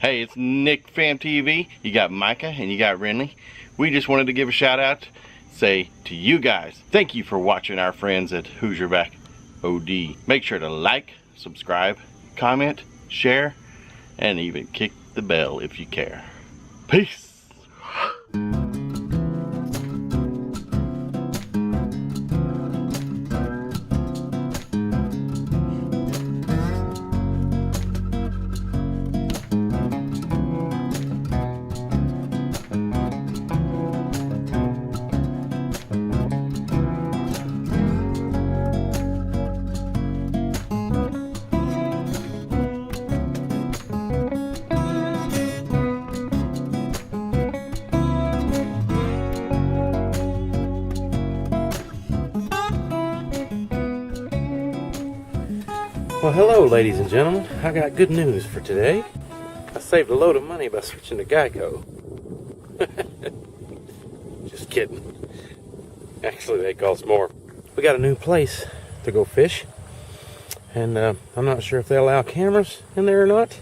Hey, it's Nick Fam TV. You got Micah and you got Renly. We just wanted to give a shout out, say to you guys, thank you for watching our friends at Hoosierback OD. Make sure to like, subscribe, comment, share, and even kick the bell if you care. Peace. Well, hello ladies and gentlemen. I got good news for today. I saved a load of money by switching to Geico. Just kidding. Actually, they cost more. We got a new place to go fish. And I'm not sure if they allow cameras in there or not.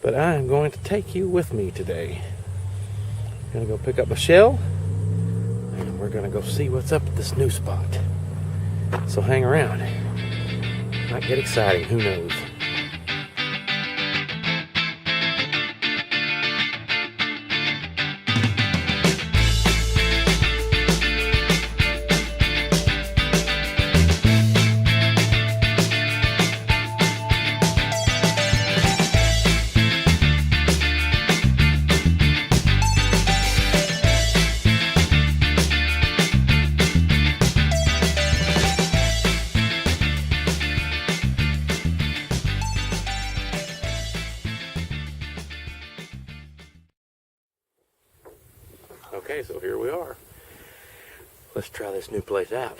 But I am going to take you with me today. I'm going to go pick up a shell. And we're going to go see what's up at this new spot. So hang around. Might get exciting, who knows? Okay, so here we are. Let's try this new place out.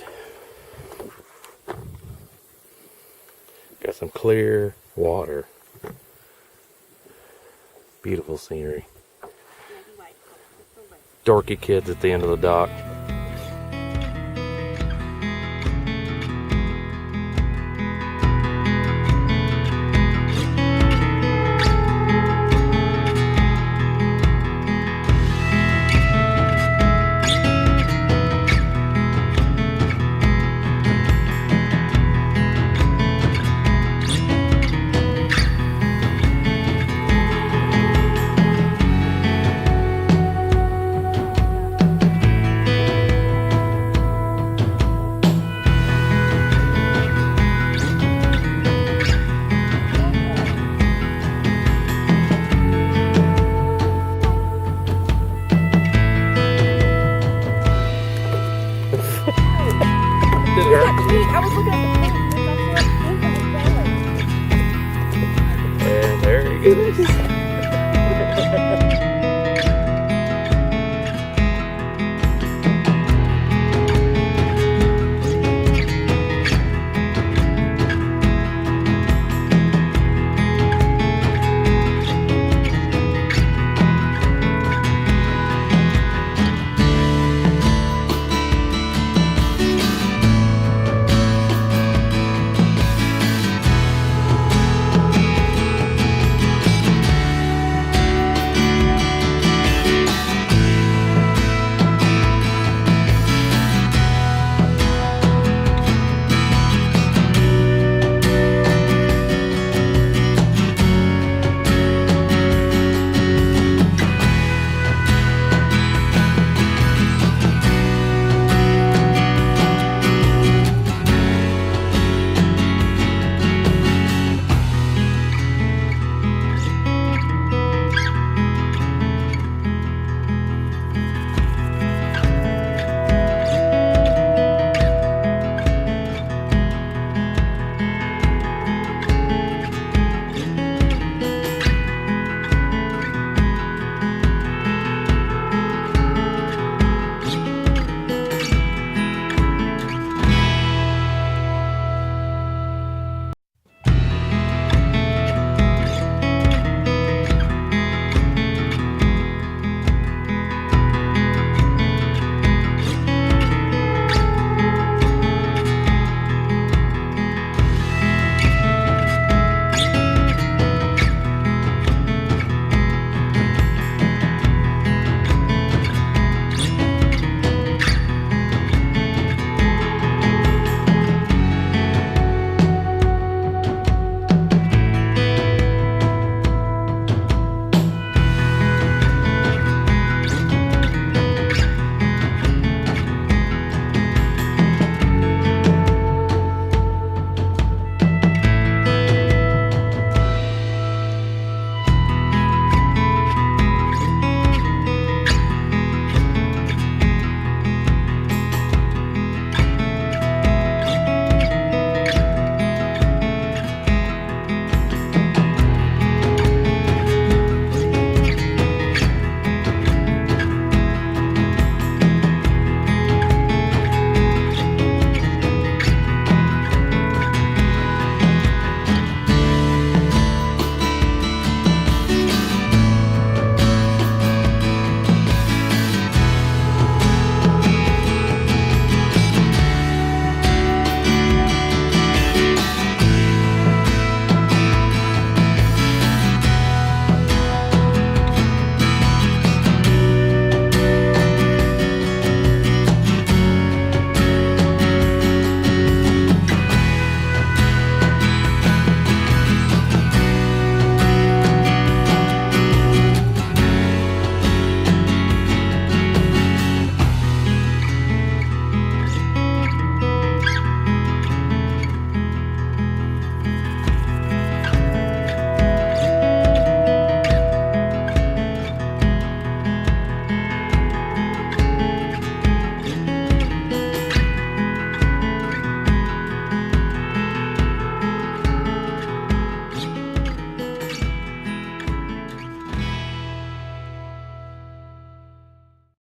Got some clear water. Beautiful scenery. Dorky kids at the end of the dock. I was looking at the picture. And there he goes.